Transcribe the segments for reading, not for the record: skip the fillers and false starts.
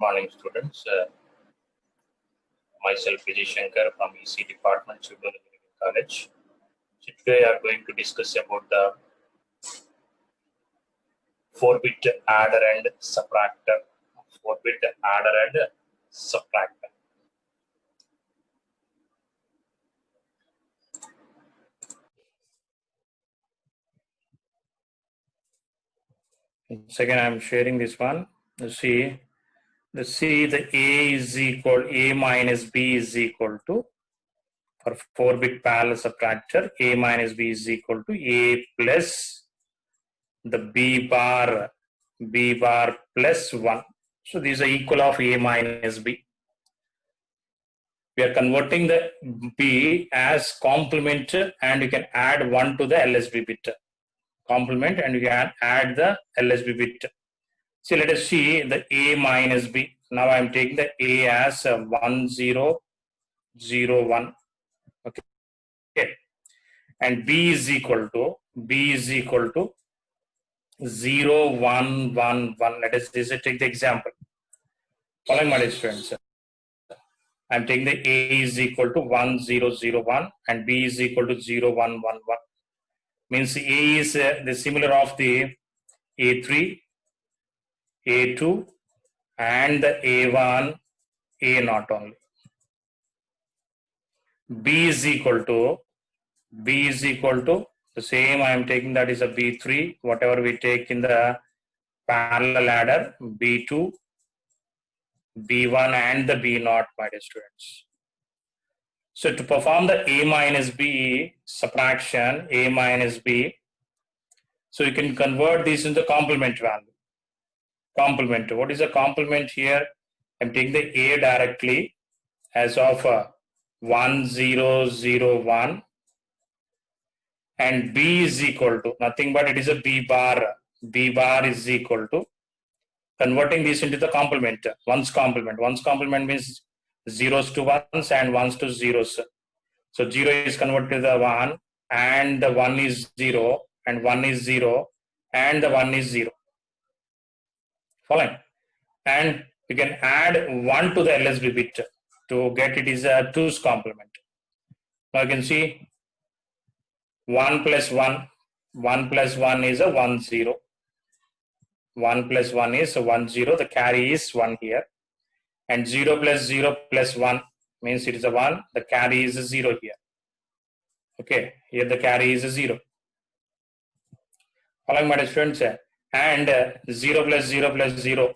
Morning, students. Myself, Vijay Shankar from EC Department, Children Engineering College. So today, we are going to discuss about the 4-bit adder and subtractor. 4-bit adder and subtractor. Second, I'm sharing this one. You see, the A is equal, A minus B is equal to, for 4-bit parallel subtractor, A minus B is equal to A plus the B bar plus 1. So these are equal of A minus B. We are converting the B as complement and you can add 1 to the LSB bit. Complement and you can add the LSB bit. So let us see the A minus B. Now I am taking the A as 1 0 0 1. Okay. And B is equal to 0 1 1 1. Let us take the example. Following my students. I'm taking the A is equal to 1 0 0 1 and B is equal to 0 1 1 1. Means A is the similar of the A3, A2 and the A1, A0 only. B is equal to the same I am taking, that is a B3, whatever we take in the parallel adder, B2, B1 and the B0, my dear students. So to perform the A minus B subtraction, A minus B, so you can convert this into complement value. Complement. What is a complement here? I'm taking the A directly as of 1 0 0 1 and B is equal to nothing but it is a B bar. B bar is equal to converting this into the complement. One's complement. One's complement means zeros to ones and ones to zeros. So 0 is converted to the 1 and the 1 is 0 and 1 is 0 and the 1 is 0. Following. And you can add 1 to the LSB bit to get it is a 2's complement. Now you can see 1 plus 1. 1 plus 1 is a 1 0. 1 plus 1 is a 1 0. The carry is 1 here. And 0 plus 1 means it is a 1. The carry is a 0 here. Okay, here the carry is a 0. Following my students, and 0 plus 0,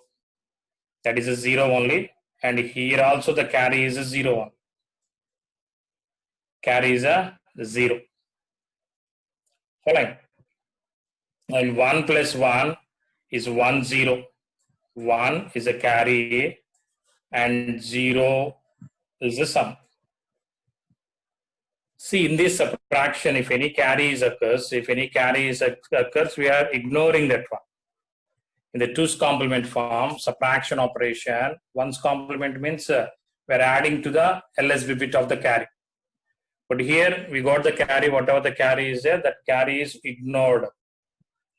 that is a 0 only. And here also the carry is a 0 only. Carry is a 0. Following. And 1 plus 1 is 1 0. 1 is a carry and 0 is a sum. See, in this subtraction, if any carry occurs, we are ignoring that one. In the 2's complement form, subtraction operation, 1's complement means we are adding to the LSB bit of the carry. But here we got the carry, whatever the carry is there, that carry is ignored.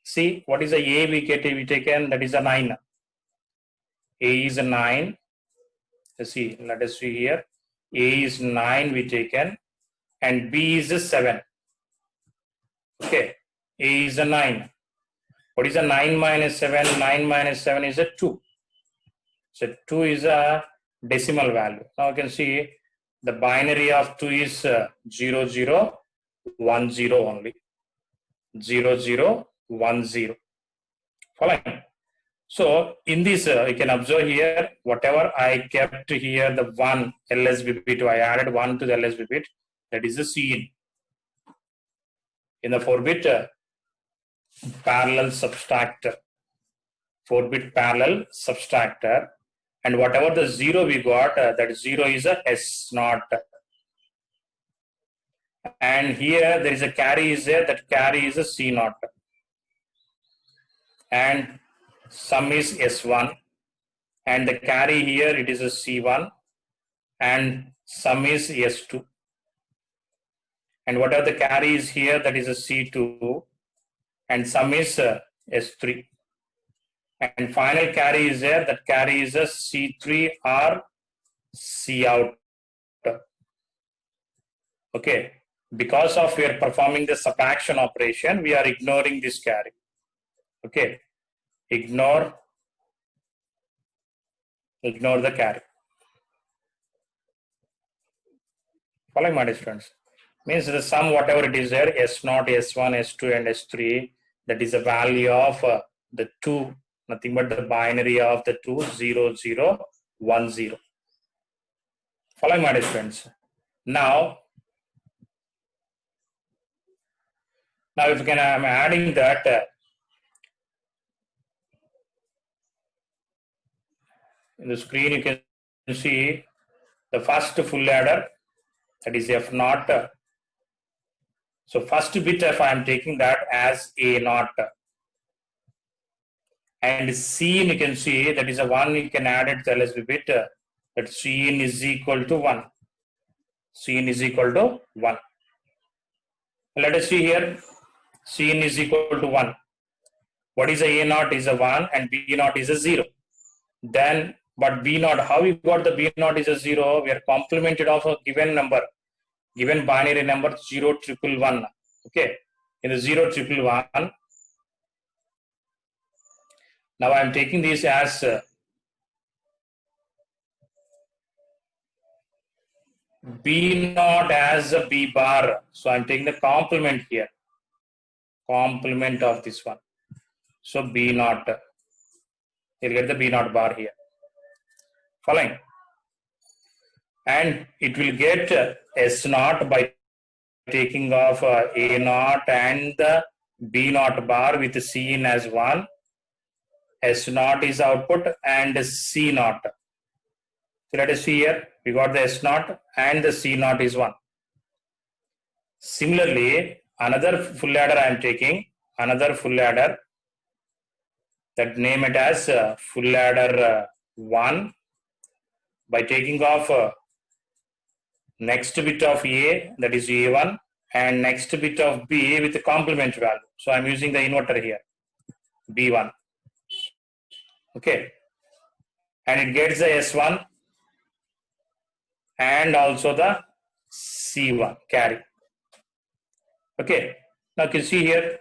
See, what is the A we taken? That is a 9. A is a 9. See, let us see here. A is 9 we taken and B is a 7. Okay, A is a 9. What is a 9 minus 7? 9 minus 7 is a 2. So 2 is a decimal value. Now you can see the binary of 2 is 0 0 1 0 only. 0 0 1 0. Following. So in this, you can observe here, whatever I kept here, the 1 LSB bit, I added 1 to the LSB bit, that is the C in the 4-bit parallel subtractor. 4-bit parallel subtractor. And whatever the 0 we got, that 0 is a S0. And here there is a carry is there, that carry is a C0. And sum is S1 and the carry here it is a C1 and sum is S2 and whatever the carry is here, that is a C2 and sum is S3. and final carry is there. That carry is a C3 or C out. Okay, because of we are performing the subtraction operation, we are ignoring this carry. Okay, ignore the carry. Following my students, means the sum whatever it is there, S0, S1, S2 and S3, that is the value of the two, nothing but the binary of the 2, 0, 0, 1, 0. Following my students. Now if you can, I'm adding that in the screen, you can see the first full adder, that is F0. So first bit if I am taking that as A0, and Cin you can see that is a 1, you can add it to LSB bit, that Cin is equal to 1. Cin is equal to 1. Let us see here, Cin is equal to 1. What is a A0 is a 1 and B0 is a 0. Then, but B0, how we got the B0 is a 0? We are complemented of a given number, given binary number 0, 111. Okay, in the 0, 111. Now I am taking this as B0 as a B bar. So I am taking the complement here. Complement of this one. So B0. You'll get the B0 bar here. Following. And it will get S0 by taking off A0 and the B0 bar with Cin as 1. S0 is output and C0. So let us see here. We got the S0 and the C0 is 1. Similarly, another full adder I am taking, another full adder, that name it as full adder 1, by taking off next bit of A, that is A1, and next bit of B with the complement value. So I'm using the inverter here, B1. Okay, and it gets the S1 and also the C1 carry. Okay, now you can see here,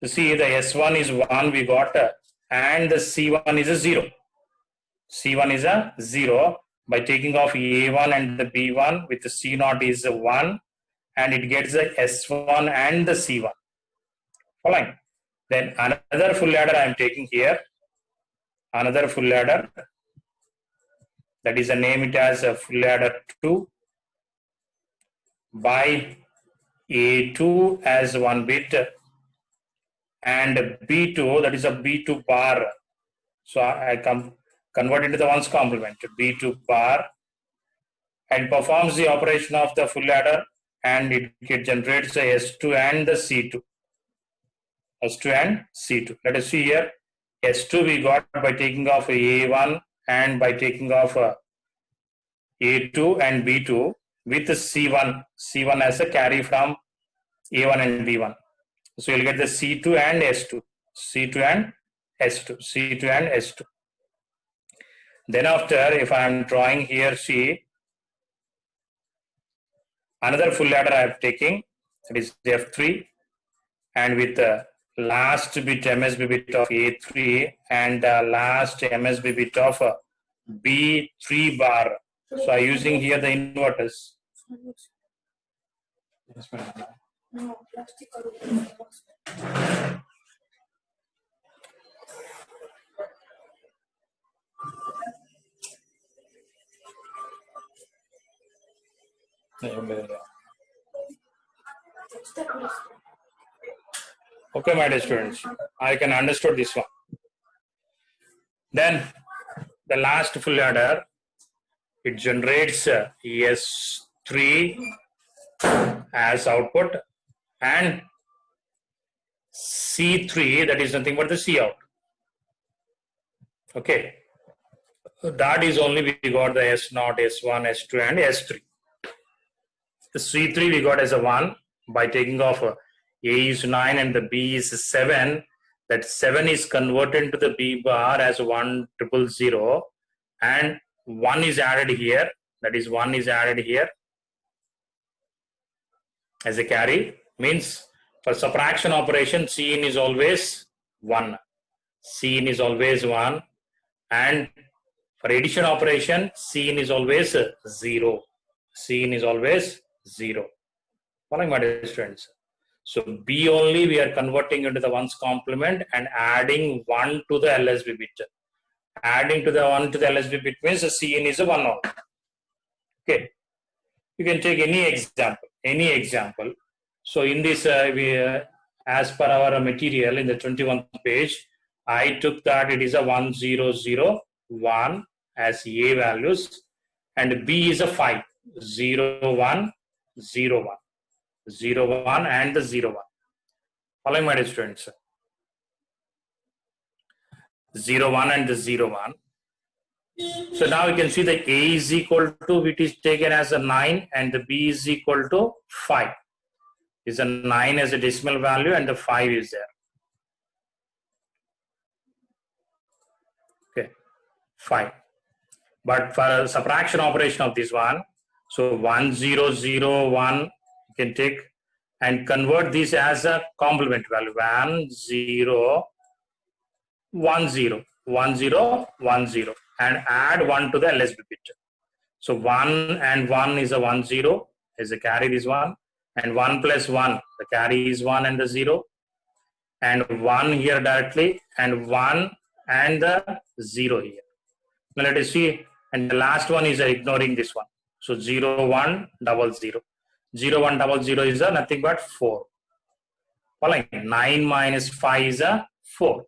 you see the S1 is 1 we got, and the C1 is a 0. C1 is a 0 by taking off A1 and the B1 with the C0 is a 1, and it gets the S1 and the C1. Following. Then another full adder I am taking here, another full adder, that is a name it as a full adder 2, by A2 as 1 bit and B2, that is a B2 bar. So I convert into the ones complement, B2 bar, and performs the operation of the full adder, and it generates the S2 and the C2. S2 and C2. Let us see here. S2 we got by taking off A1 and by taking off A2 and B2 with C1. C1 as a carry from A1 and B1. So you'll get the C2 and S2. C2 and S2. C2 and S2. Then after, if I am drawing here, see, another full adder I am taking, that is F3, and with the last bit MSB bit of A3 and last MSB bit of B3 bar. So I am using here the inverters. Okay, my dear students, I can understand this one. Then the last full adder, it generates S3 as output and C3, that is nothing but the C out. Okay, so that is only we got the S0, S1, S2 and S3. The C3 we got as a 1 by taking off A is 9 and the B is 7 that 7 is converted to the B bar as 1000 and 1 is added here. That is 1 is added here as a carry. Means for subtraction operation, Cin is always 1. Cin is always 1. And for addition operation, Cin is always 0. Cin is always 0. Following my dear students. So B only we are converting into the ones complement and adding 1 to the LSB bit. Adding to the 1 to the LSB bit means the Cin is a 1 only. Okay. You can take any example. So in this, as per our material in the 21st page, I took that it is a 1001 as A values and B is a 5, 01, 01, 01 and the 01. Following my dear students. 01 and the 01. So now you can see the A is equal to, which is taken as a 9 and the B is equal to 5. Is a 9 as a decimal value and the 5 is there. Okay, 5. But for subtraction operation of this one, so 1001 you can take and convert this as a complement value. 1010 and add 1 to the LSB bit. So 1 and 1 is a 10 is a carry this one, and 1 plus 1 the carry is 1 and the 0, and 1 here directly and 1 and the 0 here. Now let us see, and the last one is ignoring this one. So 0100. 0100 is a nothing but 4. Following 9 minus 5 is a 4.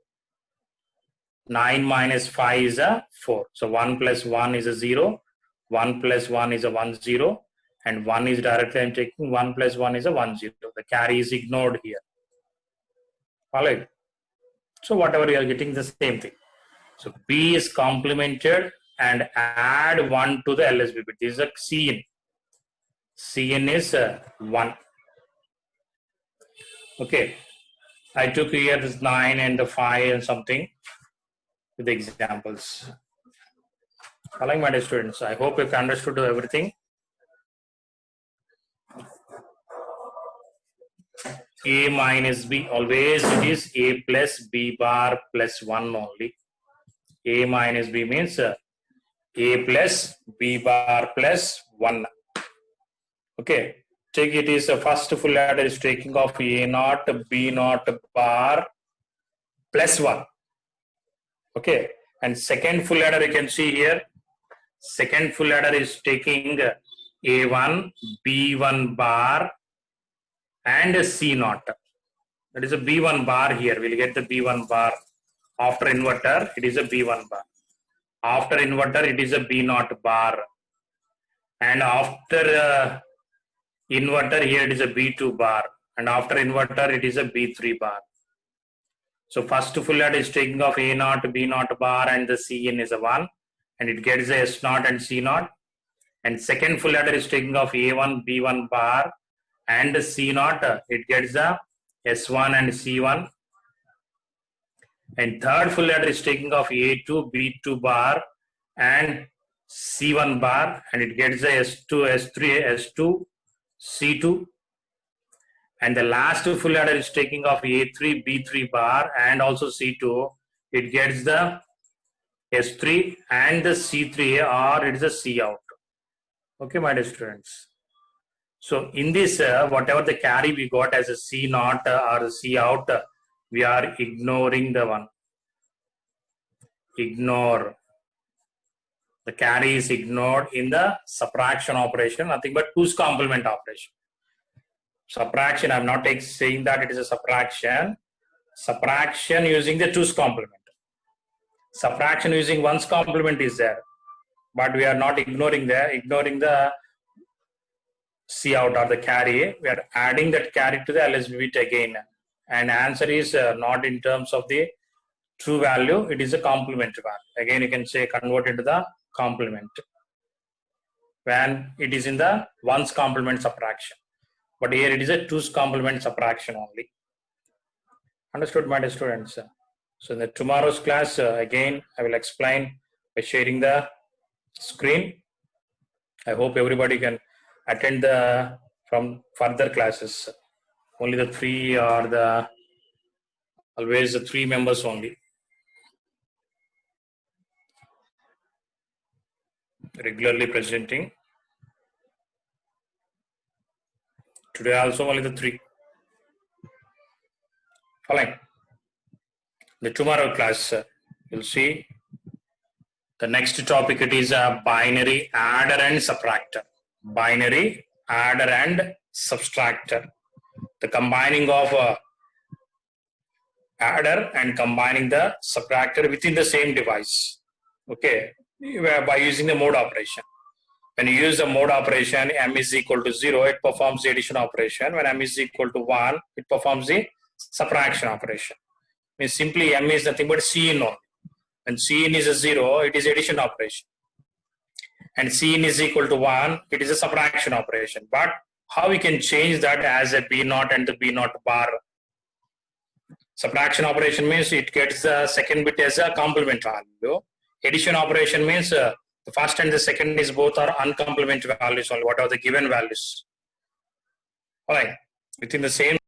9 minus 5 is a 4. So 1 plus 1 is a 0. 1 plus 1 is a 10. And 1 is directly I'm taking 1 plus 1 is a 10. The carry is ignored here. Following. So whatever you are getting the same thing. So B is complemented and add 1 to the LSB bit. This is a Cin. Cin is 1. Okay. I took here this 9 and the 5 and something with the examples. Following my dear students, I hope you've understood everything. A minus B, always it is A plus B bar plus 1 only. A minus B means A plus B bar plus 1. Okay, take it is the first full adder is taking off A naught, B naught bar plus 1. Okay, and second full adder you can see here. Second full adder is taking A1, B1 bar and C naught. That is a B1 bar here. We'll get the B1 bar. After inverter, it is a B1 bar. After inverter, it is a B naught bar. And after inverter, here it is a B2 bar. And after inverter, it is a B3 bar. So first full adder is taking off A naught, B naught bar and the Cin is a 1. And it gets a S naught and C naught. And second full adder is taking off A1, B1 bar and the C naught. It gets a S1 and C1. And third full adder is taking off A2, B2 bar and C1 bar and it gets a S2, S3, S2, C2. And the last full adder is taking off A3, B3 bar and also C2. It gets the S3 and the C3 or it is a C out. Okay, my dear students. So in this, whatever the carry we got as a C naught or a C out, we are ignoring the one. Ignore. The carry is ignored in the subtraction operation, nothing but 2's complement operation. Subtraction, I'm not saying that it is a subtraction. Subtraction using the 2's complement. Subtraction using 1's complement is there. But we are not ignoring the C out or the carry. We are adding that carry to the LSB bit again. And answer is not in terms of the true value, it is a complement value. Again, you can say convert into the complement when it is in the 1's complement subtraction. But here it is a 2's complement subtraction only. Understood, my dear students? So in the tomorrow's class, again, I will explain by sharing the screen. I hope everybody can attend the from further classes. Only the three are the always the 3 members only. Regularly presenting. Today also only the 3. Following. The tomorrow class, you'll see the next topic. It is a binary adder and subtractor. Binary adder and subtractor. The combining of adder and combining the subtractor within the same device. Okay, by using the mode operation. When you use the mode operation, m is equal to 0, it performs the addition operation. When m is equal to 1, it performs the subtraction operation. Means simply m is nothing but Cin only. When Cin is a 0, it is addition operation. And Cin is equal to 1, it is a subtraction operation. But how we can change that as a B0 and the B0 bar? Subtraction operation means it gets the second bit as a complement value. Addition operation means the first and the second is both are uncomplement values only. What are the given values? All right. Within the same